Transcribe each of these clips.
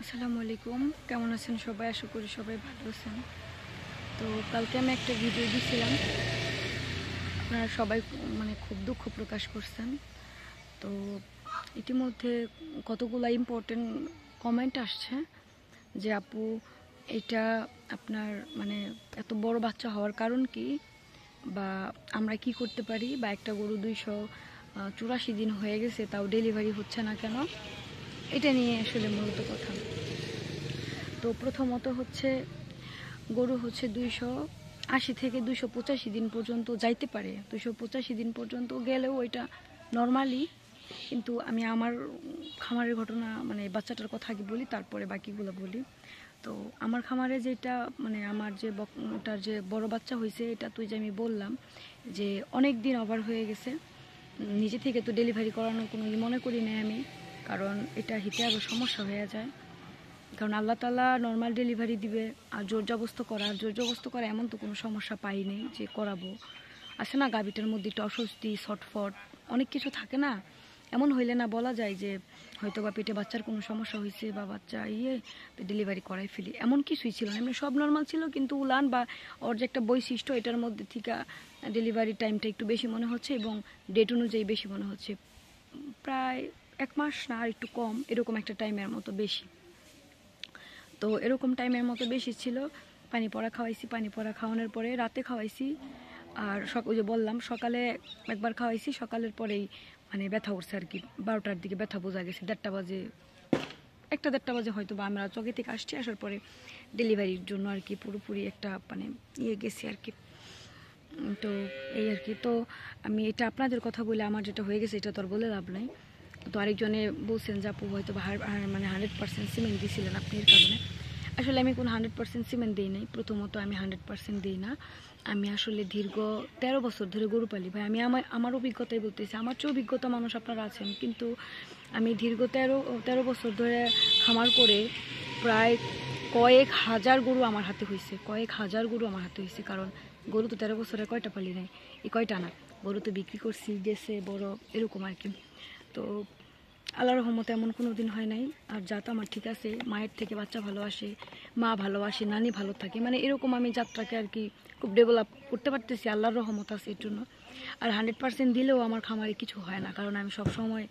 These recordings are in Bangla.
আসসালামু আলাইকুম, কেমন আছেন সবাই? আশা করি সবাই ভালো আছেন। তো কালকে আমি একটা ভিডিও দিয়েছিলাম, আপনারা সবাই খুব দুঃখ প্রকাশ করছেন। তো ইতিমধ্যে কতগুলো ইম্পর্টেন্ট কমেন্ট আসছে যে আপু এটা আপনার এত বড় বাচ্চা হওয়ার কারণ কি, বা আমরা কি করতে পারি, বা একটা গরু 284 দিন হয়ে গেছে তাও ডেলিভারি হচ্ছে না কেন, এটা নিয়ে আসলে মূলত কথা। তো প্রথমত হচ্ছে গরু হচ্ছে 280 থেকে 285 দিন পর্যন্ত যাইতে পারে, 285 দিন পর্যন্ত গেলেও ওইটা নর্মালি। কিন্তু আমি আমার খামারের ঘটনা বাচ্চাটার কথা আগে বলি, তারপরে বাকিগুলো বলি। তো আমার খামারে যেটা আমার যে ওটার যে বড় বাচ্চা হয়েছে, এটা তুই যে আমি বললাম যে অনেক দিন ওভার হয়ে গেছে, নিজে থেকে তো ডেলিভারি করানোর কোনো মনে করি না আমি, কারণ এটা হিতে আরও সমস্যা হয়ে যায়। কারণ আল্লাহ তাআলা নর্মাল ডেলিভারি দিবে, আর জোর জবরদস্ত করা এমন তো কোনো সমস্যা পাইনি যে করাবো। আছে না, গাভীটার মধ্যে একটু অস্বস্তি, ছটফট অনেক কিছু থাকে না, এমন হইলে না বলা যায় যে হয়তো বা পেটে বাচ্চার কোনো সমস্যা হয়েছে বা বাচ্চা ডেলিভারি করাই ফেলি, এমন কিছুই ছিল না। এমনি সব নর্মাল ছিল, কিন্তু উলান বা ওর যে একটা বৈশিষ্ট্য, এটার মধ্যে থেকে ডেলিভারি টাইমটা একটু বেশি মনে হচ্ছে এবং ডেট অনুযায়ী বেশি মনে হচ্ছে, প্রায় 1 মাস না আর একটু কম, এরকম একটা টাইমের মতো বেশি। তো এরকম টাইমের মতো বেশি ছিল। পানি পড়া খাওয়াইছি, পানি পড়া খাওয়ানোর পরে রাতে খাওয়াইছি, আর ওই যে বললাম সকালে একবার খাওয়াইছি, সকালের পরেই ব্যথা উঠছে আর কি, 12টার দিকে ব্যথা বোঝা গেছে, 1:30 বাজে, 1:30 বাজে হয়তো বা আমরা চকে থেকে আসছি, আসার পরে ডেলিভারির জন্য আর কি পুরোপুরি একটা গেছি আর কি। তো এই আর কি। তো আমি এটা আপনাদের কথা বলে আমার যেটা হয়ে গেছে এটা তো আর বলে লাভ নাই। তো আরেকজনে বলছেন যে আপু হয়তো 100% সিমেন্ট দিয়েছিলেন আপনি এর কারণে। আসলে আমি কোনো 100% সিমেন্ট দিই নাই। প্রথমত আমি 100% দিই না। আমি আসলে দীর্ঘ 13 বছর ধরে গরু পালি ভাই। আমি আমার অভিজ্ঞতাই বলতেছি, আমার চেয়ে অভিজ্ঞতা মানুষ আপনারা আছেন, কিন্তু আমি দীর্ঘ 13 বছর ধরে খামার করে প্রায় কয়েক হাজার গরু আমার হাতে হয়েছে, কারণ গরু তো 13 বছরে কয়টা পালি নাই, এই কয়টা না, গরু তো বিক্রি করছি, গেছে বড়, এরকম আর কি। তো আল্লাহর রহমতে এমন কোনো দিন হয় নাই। আর যা তো আমার ঠিক আছে, মায়ের থেকে বাচ্চা ভালো আসে, মা ভালো আসে, নানি ভালো থাকে, এরকম আমি যাত্রাকে আর কি খুব ডেভেলপ করতে পারতেছি, আল্লাহর রহমত আছে এর জন্য। আর 100% দিলেও আমার খামারে কিছু হয় না, কারণ আমি সবসময়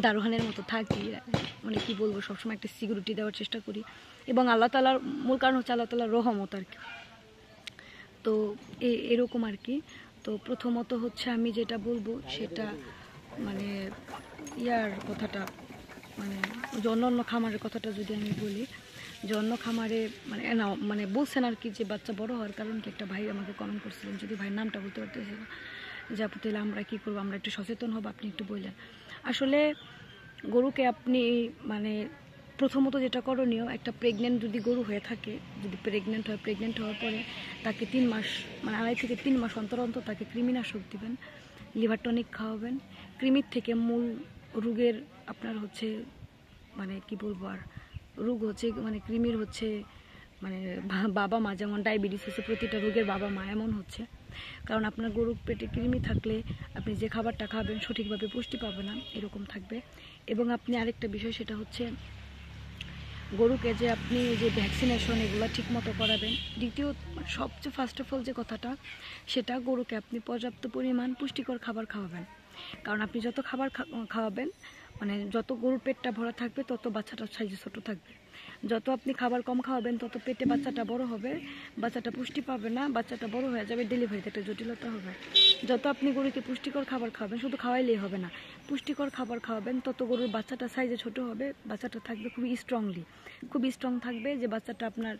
দারোয়ানের মতো থাকি, কি বলবো, সবসময় একটা সিকিউরিটি দেওয়ার চেষ্টা করি, এবং আল্লাহ তাআলার মূল কারণ হচ্ছে আল্লাহ তাআলার রহমত আর কি। তো এরকম আর কি। তো প্রথমত হচ্ছে আমি যেটা বলবো সেটা ইয়ার কথাটা, যে অন্য খামারের কথাটা যদি আমি বলি, যে অন্য খামারে না বলছেন আর কি যে বাচ্চা বড় হওয়ার কারণ কি, একটা ভাই আমাকে কমেন্ট করছিলেন, যদি ভাই নামটা বলতে পারতেছি না, যে আপু তাহলে আমরা কী করবো, আমরা একটু সচেতন হব, আপনি একটু বললেন। আসলে গরুকে আপনি প্রথমত যেটা করণীয়, একটা প্রেগনেন্ট যদি গরু হয়ে থাকে, যদি প্রেগনেন্ট হওয়ার পরে তাকে 3 মাস 2.5 থেকে 3 মাস অন্তর অন্তর তাকে কৃমিনাশক দিবেন, লিভার টনিক খাওয়াবেন। কৃমির থেকে মূল রোগের আপনার হচ্ছে কি বলবো আর, রোগ হচ্ছে কৃমির হচ্ছে বাবা মা, যেমন ডায়াবেটিস হচ্ছে প্রতিটা রোগের বাবা মা, এমন হচ্ছে। কারণ আপনার গরুর পেটে কৃমি থাকলে আপনি যে খাবারটা খাবেন সঠিকভাবে পুষ্টি পাবে না, এরকম থাকবে। এবং আপনি আরেকটা বিষয়, সেটা হচ্ছে গরুকে যে আপনি যে ভ্যাকসিনেশন এগুলো ঠিক মতো করাবেন। দ্বিতীয় সবচেয়ে ফার্স্ট অফ অল যে কথাটা, সেটা গরুকে আপনি পর্যাপ্ত পরিমাণ পুষ্টিকর খাবার খাওয়াবেন। কারণ আপনি যত খাবার খাওয়াবেন, যত গরুর পেটটা ভরা থাকবে তত বাচ্চাটার সাইজে ছোট থাকবে। যত আপনি খাবার কম খাওয়াবেন তত পেটে বাচ্চাটা বড় হবে, বাচ্চাটা পুষ্টি পাবে না, বাচ্চাটা বড় হয়ে যাবে, ডেলিভারিতে একটা জটিলতা হবে। যত আপনি গরুকে পুষ্টিকর খাবার খাওয়াবেন, শুধু খাওয়াইলেই হবে না, পুষ্টিকর খাবার খাওয়াবেন, তত গরুর বাচ্চাটা সাইজে ছোট হবে, বাচ্চাটা থাকবে খুবই স্ট্রং থাকবে, যে বাচ্চাটা আপনার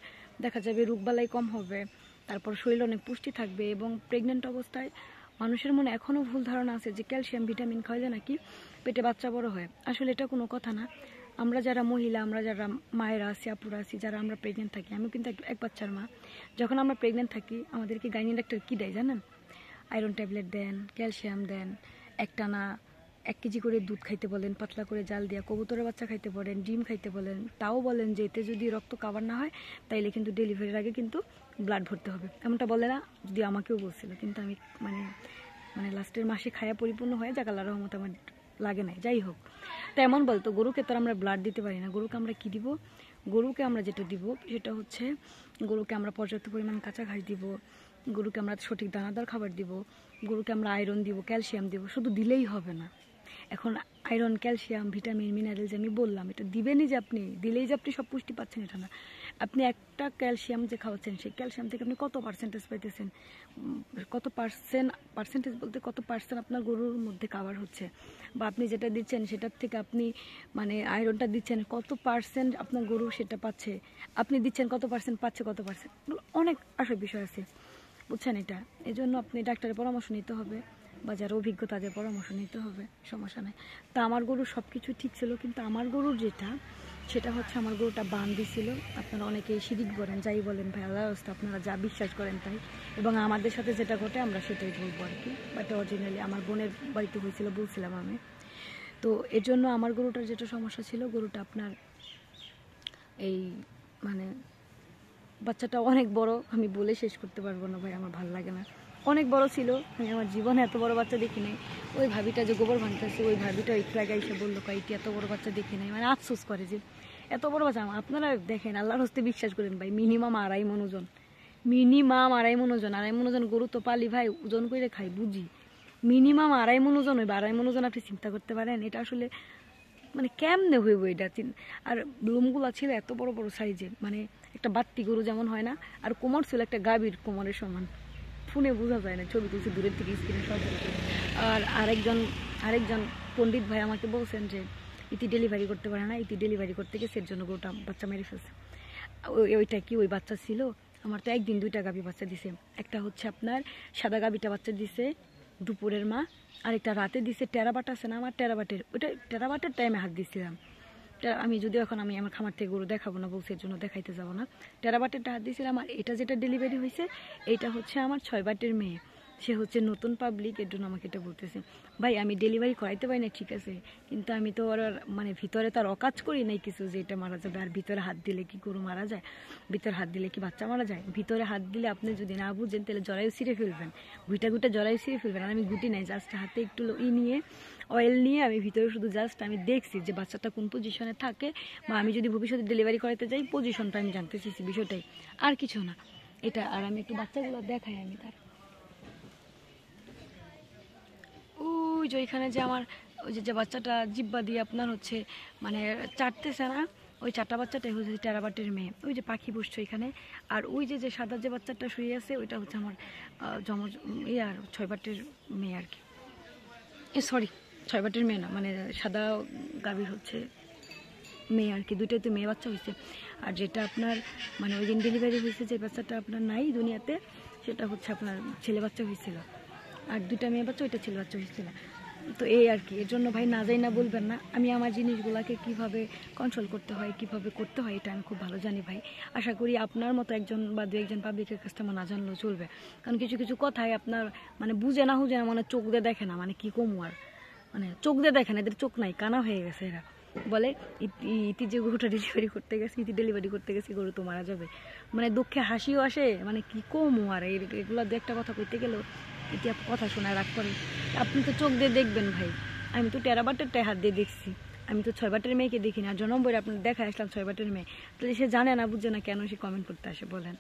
দেখা যাবে রোগবালাই কম হবে, তারপর শরীরে অনেক পুষ্টি থাকবে। এবং প্রেগনেন্ট অবস্থায় মানুষের মনে এখনও ভুল ধারণা আছে যে ক্যালসিয়াম ভিটামিন খাওয়াইলে নাকি পেটে বাচ্চা বড় হয়। আসলে এটা কোনো কথা না। আমরা যারা মহিলা, আমরা যারা মায়েরা আছি, আপুরা আছি, যারা আমরা প্রেগনেন্ট থাকি, আমি কিন্তু এক বাচ্চার মা, যখন আমরা প্রেগনেন্ট থাকি আমাদেরকে গাইনি ডাক্তার কী দেয় জানেন? আয়রন ট্যাবলেট দেন, ক্যালসিয়াম দেন, একটানা 1 কেজি করে দুধ খাইতে বলেন, পাতলা করে জাল দিয়া, কবুতরের বাচ্চা খাইতে বলেন, ডিম খাইতে বলেন, তাও বলেন যে এতে যদি রক্ত কাভার না হয় তাইলে কিন্তু ডেলিভারির আগে কিন্তু ব্লাড ভরতে হবে, এমনটা বলে না? যদি আমাকেও বলছিল, কিন্তু আমি লাস্টের মাসে খায়া পরিপূর্ণ হয়ে যাক, আল্লাহর রহমতে আমার লাগে নাই, যাই হোক। তেমন বলতো গরুকে তো আমরা ব্লাড দিতে পারি না, গরুকে আমরা কি দিব, গরুকে আমরা যেটা দিব সেটা হচ্ছে গরুকে আমরা পর্যাপ্ত পরিমাণ কাঁচা ঘাস দিব, গরুকে আমরা সঠিক দানাদার খাবার দিব, গরুকে আমরা আয়রন দিব, ক্যালসিয়াম দিব। শুধু দিলেই হবে না, এখন আয়রন, ক্যালসিয়াম, ভিটামিন, মিনারেল যে আমি বললাম, এটা দিবেনই যে আপনি দিলেই যে আপনি সব পুষ্টি পাচ্ছেন এটা না। আপনি একটা ক্যালসিয়াম যে খাওয়াচ্ছেন সেই ক্যালসিয়াম থেকে আপনি কত পার্সেন্টেজ পাইতেছেন, কত পার্সেন্টেজ বলতে কত পার্সেন্ট আপনার গরুর মধ্যে কাভার হচ্ছে, বা আপনি যেটা দিচ্ছেন সেটার থেকে আপনি মানে আয়রনটা দিচ্ছেন কত পার্সেন্ট আপনার গরু সেটা পাচ্ছে, আপনি দিচ্ছেন কত পার্সেন্ট পাচ্ছে, কত পার্সেন্ট, অনেক আসল বিষয় আছে, বুঝছেন। এটা এই জন্য আপনি ডাক্তারের পরামর্শ নিতে হবে বা যারা অভিজ্ঞ তাদের পরামর্শ নিতে হবে, সমস্যা নেই। তা আমার গরুর সব কিছু ঠিক ছিল, কিন্তু আমার গরুর যেটা সেটা হচ্ছে আমার গরুটা বান দিছিল। আপনারা অনেকেই শিরিক বলেন, যাই বলেন ভাই, আল্লাহর রাস্তা আপনারা যা বিশ্বাস করেন তাই, এবং আমাদের সাথে যেটা ঘটে আমরা সেটাই বলবো আর কি। বাট অরিজিনালি আমার বোনের বাড়িতে হয়েছিল বলছিলাম আমি। তো এর জন্য আমার গরুটার যেটা সমস্যা ছিল, গরুটা আপনার এই মানে বাচ্চাটা অনেক বড়, আমি বলে শেষ করতে পারবো না ভাই, আমার ভালো লাগে না, অনেক বড় ছিল। আমি আমার জীবনে এত বড় বাচ্চা দেখি নাই। ওই ভাবিটা যে গোবর ভাঙতেছে ওই ভাবিটা একটু আগে এসে বললো কয়েকটি এত বড় বাচ্চা দেখি নাই, মানে আফসোস করে যে এত বড় বাচ্চা। আপনারা দেখেন, আল্লাহর হস্তে বিশ্বাস করেন ভাই, মিনিমাম 2.5 মণ ওজন, মিনিমাম 2.5 মণ ওজন। 2.5 মণ ওজন গরু তো পালি ভাই, ওজন করে খাই বুঝি, মিনিমাম 2.5 মণ ওজন হইবে। 2.5 মণ ওজন আপনি চিন্তা করতে পারেন, এটা আসলে মানে কেমনে হইব এটা। আর লোমগুলা ছিল এত বড় বড় সাইজের, মানে একটা বাত্তি গরু যেমন হয় না, আর কোমর ছিল একটা গাভীর কোমরের সমান, ফোনে বোঝা যায় না, ছবি তুলছে দূরের থেকে স্ক্রিনে সব। আর আরেকজন পণ্ডিত ভাই আমাকে বলছেন যে ইতি ডেলিভারি করতে পারে না, ইতি ডেলিভারি করতে গেছে এর জন্য গরুটা বাচ্চা মেরে ফেলছে। ওইটা কি ওই বাচ্চা ছিল? আমার তো একদিন 2টা গাভী বাচ্চা দিছে। একটা হচ্ছে আপনার সাদা গাভীটা বাচ্চা দিছে দুপুরের মা, আরেকটা রাতে দিছে। টেরাবাট আছে না আমার, টেরাবাটের, ওইটা টেরাবাটের টাইমে হাত দিছিলাম। আমি যদিও এখন আমি আমার খামার থেকে গরু দেখাবো না বলছি, এর জন্য দেখাইতে যাবো না। টেরাবাটেরটা হাত দিয়েছিলাম। আর এটা যেটা ডেলিভারি হয়েছে এইটা হচ্ছে আমার 6 বাটের মেয়ে, সে হচ্ছে নতুন পাবলিক, এর জন্য আমাকে এটা বলতেছে। ভাই আমি ডেলিভারি করাইতে পারি না ঠিক আছে, কিন্তু আমি তো আর মানে ভিতরে তার অকাজ করি নাই কিছু যে এটা মারা যাবে। আর ভিতরে হাত দিলে কি গরু মারা যায়? ভিতরে হাত দিলে কি বাচ্চা মারা যায়? ভিতরে হাত দিলে আপনি যদি না বুঝেন তাহলে জরায়ু ছিঁড়ে ফেলবেন, গুটা জরায়ু ছিঁড়ে ফেলবেন। আর আমি গুটি নাই, জাস্ট হাতে একটু নিয়ে অয়েল নিয়ে আমি ভিতরে শুধু জাস্ট আমি দেখছি যে বাচ্চাটা কোন পজিশনে থাকে, বা আমি যদি ভবিষ্যতে ডেলিভারি করাতে যাই পজিশনটা আমি জানতে চেয়েছি, বিষয়টাই, আর কিছু না এটা। আর আমি একটু বাচ্চাগুলো দেখাই আমি তার, ওই যে ওইখানে যে আমার ওই যে বাচ্চাটা জিব্বা দিয়ে আপনার হচ্ছে মানে চাটতেছে না, ওই 4টা বাচ্চাটাই হচ্ছে টেরাবাটের মেয়ে, ওই যে পাখি বসছে এখানে। আর ওই যে সাদা যে বাচ্চাটা শুয়ে আছে ওইটা হচ্ছে আমার জমজ আর 6 বাটের মেয়ে আর কি, সরি 6 বাটের মেয়ে না, মানে সাদা গাভীর হচ্ছে মেয়ে আর কি, 2টাই তো মেয়ে বাচ্চা হয়েছে। আর যেটা আপনার মানে ওই দিন ডেলিভারি হয়েছে যে বাচ্চাটা আপনার নাই দুনিয়াতে, সেটা হচ্ছে আপনার ছেলে বাচ্চা হয়েছিল। আর 2টা মেয়ে বাচ্চা, ওইটা ছেলে বাচ্চা হয়েছিল। তো এই আর কি, এর জন্য ভাই না যাই না বলবেন না। আমি আমার জিনিসগুলোকে কিভাবে কন্ট্রোল করতে হয়, কিভাবে করতে হয়, এটা আমি খুব ভালো জানি ভাই। আশা করি আপনার মতো একজন বা 2-1জন পাবলিকের কাছ থেকে না জানলেও চলবে, কারণ কিছু কিছু কথাই আপনার মানে বুঝে না মানে চোখ দিয়ে দেখে না, মানে কি কমু আর, মানে চোখ দিয়ে দেখে না, এদের চোখ নাই, কানা হয়ে গেছে এরা। বলে ইতি যে গরুটা ডেলিভারি করতে গেছে, ইতি ডেলিভারি করতে গেছে গরু তো মারা যাবে, মানে দুঃখে হাসিও আসে, মানে কি কমু আর। এগুলো 2-একটা কথা কইতে গেলেও ইতি কথা শোনায় রাগ করে। আপনি তো চোখ দিয়ে দেখবেন ভাই, আমি তো টেরাবাটেরটাই হাত দিয়ে দেখছি, আমি তো 6 বাটের মেয়েকে দেখি না। জনম্বরে আপনার দেখা আসলাম 6 বাটের মেয়ে, তাহলে সে জানে না বুঝছে না কেন সে কমেন্ট করতে আসে বলেন।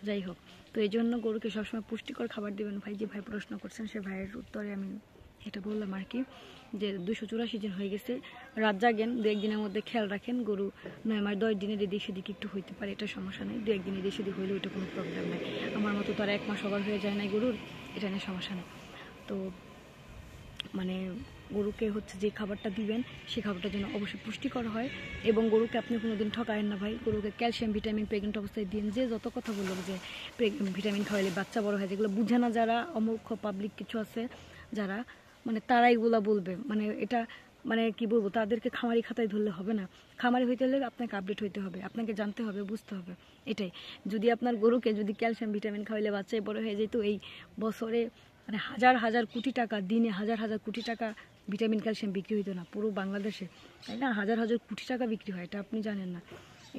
যাই হোক, তো এই জন্য গরুকে সবসময় পুষ্টিকর খাবার দিবেন ভাই। যে ভাই প্রশ্ন করছেন সে ভাইয়ের উত্তরে আমি এটা বললাম আর কি, যে 284 দিন হয়ে গেছে, রাত জাগেন, 2-1 দিনের মধ্যে খেয়াল রাখেন। গরু 9 মাস 10 দিনের এদিক সেদিক একটু হইতে পারে, এটা সমস্যা নেই, 2-1 দিন এদিক সেদিক হইলে ওইটা কোনো প্রবলেম নেই। আমার মতো তো আর 1 মাস ওভার হয়ে যায় না গরুর, এটা নিয়ে সমস্যা নেই। তো মানে গরুকে হচ্ছে যে খাবারটা দিবেন সেই খাবারটা যেন অবশ্যই পুষ্টিকর হয়, এবং গরুকে আপনি কোনোদিন ঠকায়েন না ভাই। গরুকে ক্যালসিয়াম, ভিটামিন প্রেগনেন্ট অবস্থায় দিন। যে যত কথা বললো যে ভিটামিন খাওয়াইলে বাচ্চা বড় হয়, যেগুলো বুঝে না যারা, অমূর্খ পাবলিক কিছু আছে যারা, মানে তারা এগুলা বলবে, মানে এটা মানে কি বলবো, তাদেরকে খামারি খাতায় ধরলে হবে না। খামারি হইতে হলে আপনাকে আপডেট হইতে হবে, আপনাকে জানতে হবে, বুঝতে হবে, এটাই। যদি আপনার গরুকে যদি ক্যালসিয়াম ভিটামিন খাওয়াইলে বাচ্চায় বড় হয়ে যেত, এই বছরে মানে হাজার হাজার কোটি টাকা, দিনে হাজার হাজার কোটি টাকা ভিটামিন ক্যালসিয়াম বিক্রি হইতো না পুরো বাংলাদেশে, তাই না? হাজার হাজার কোটি টাকা বিক্রি হয়, এটা আপনি জানেন না,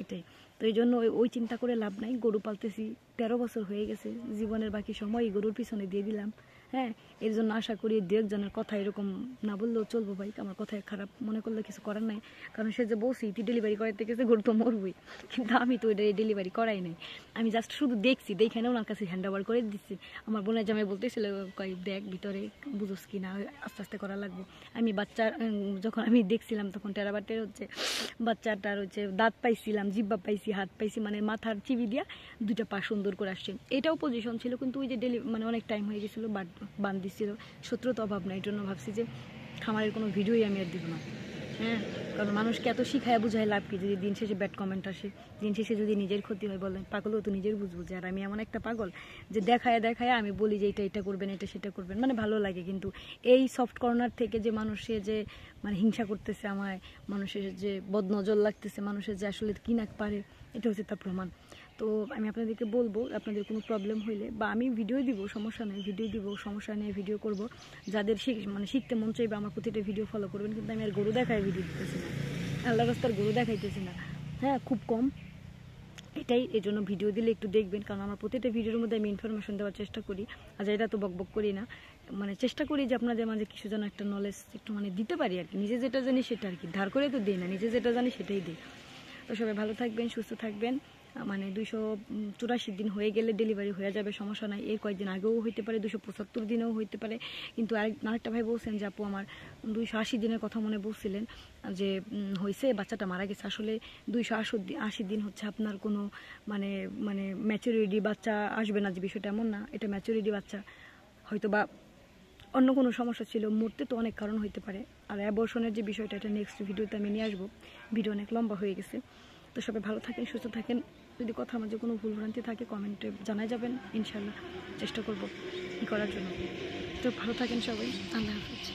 এটাই। তো এই জন্য ওই চিন্তা করে লাভ নাই। গরু পালতেছি 13 বছর হয়ে গেছে, জীবনের বাকি সময় গরুর পিছনে দিয়ে দিলাম, হ্যাঁ, এর জন্য আশা করি দু একজনের কথা এরকম না বললেও চলবো ভাই, আমার কথায় খারাপ মনে করলে কিছু করার নাই। কারণ সে যে বলছি তুই ডেলিভারি করাইতে গেছে গরু তো মরবই, কিন্তু আমি তো এটা ডেলিভারি করাই নাই, আমি জাস্ট শুধু দেখছি, দেখে ওনার কাছে হ্যান্ড ওভার করে দিচ্ছি। আমার বোনের জামাই বলতেছিল কয় দেখ ভিতরে বুঝোস কি না, আস্তে আস্তে করা লাগবো। আমি বাচ্চার যখন আমি দেখছিলাম তখন টেরাবাটের হচ্ছে বাচ্চাটার হচ্ছে দাঁত পাইছিলাম, জিব্বা পাইছি, হাত পাইছি, মানে মাথার চিবি দিয়া দুইটা পা সুন্দর করে আসছে। এটাও পজিশন ছিল, কিন্তু ওই যে মানে অনেক টাইম হয়ে গেছিলো, বান দিচ্ছিল, সত্যি তো অভাব নাই। এই জন্য ভাবছি যে খামারের কোনো ভিডিওই আমি আর দিব না। হ্যাঁ, কারণ মানুষকে এত শিখায় বুঝায় লাভ কি, যদি দিন শেষে ব্যাড কমেন্ট আসে, দিন শেষে যদি নিজের ক্ষতি হয়, বলেন পাগলও তো নিজের বুঝবো। যে আর আমি এমন একটা পাগল যে দেখায় দেখায় আমি বলি যে এটা করবেন, এটা সেটা করবেন, মানে ভালো লাগে। কিন্তু এই সফট কর্নার থেকে যে মানুষে যে মানে হিংসা করতেছে আমায়, মানুষের যে বদনজর লাগতেছে, মানুষের যে আসলে কি না পারে, এটা হচ্ছে তার প্রমাণ। তো আমি আপনাদেরকে বলবো, আপনাদের কোনো প্রবলেম হইলে বা আমি ভিডিও দিব, সমস্যা নেই, ভিডিও দিব, সমস্যা নেই, ভিডিও করব। যাদের মানে শিখতে মন চাইবে আমার প্রতিটা ভিডিও ফলো করবেন, কিন্তু আমি আর গরু দেখায় ভিডিও দিতেছি না, আল্লাহ রাস্তার গরু দেখাইতেছি না। হ্যাঁ, খুব কম, এটাই। এই জন্য ভিডিও দিলে একটু দেখবেন, কারণ আমার প্রতিটা ভিডিওর মধ্যে আমি ইনফরমেশন দেওয়ার চেষ্টা করি। আর এটা তো বকবক করি না, মানে চেষ্টা করি যে আপনাদের মাঝে কিছু যেন একটা নলেজ একটু মানে দিতে পারি আর কি। নিজে যেটা জানি সেটা আর কি, ধার করে তো দিই না, নিজে যেটা জানি সেটাই দিই। তো সবাই ভালো থাকবেন, সুস্থ থাকবেন। মানে 284 দিন হয়ে গেলে ডেলিভারি হয়ে যাবে, সমস্যা নাই। এর কয়েকদিন আগেও হইতে পারে, 275 দিনেও হইতে পারে। কিন্তু আরেকটা ভাই বলছেন যে আপু আমার 280 দিনের কথা মনে বলছিলেন যে হয়েছে, বাচ্চাটা মারা গেছে। আসলে 280 দিন হচ্ছে আপনার কোনো মানে মানে ম্যাচুরিটি বাচ্চা আসবে না, যে বিষয়টা এমন না। এটা ম্যাচুরিটি বাচ্চা, হয়তো বা অন্য কোনো সমস্যা ছিল, মরতে তো অনেক কারণ হইতে পারে। আর অ্যাবর্শনের যে বিষয়টা, এটা নেক্সট ভিডিওতে আমি নিয়ে আসবো, ভিডিও অনেক লম্বা হয়ে গেছে। তো সবাই ভালো থাকেন, সুস্থ থাকেন। যদি কথা মাঝে কোনো ভুলভ্রান্তি থাকে কমেন্টে জানাই যাবেন, ইনশাল্লাহ চেষ্টা করবো করার জন্য। তো ভালো থাকেন সবাই, আল্লাহ হাফিজ।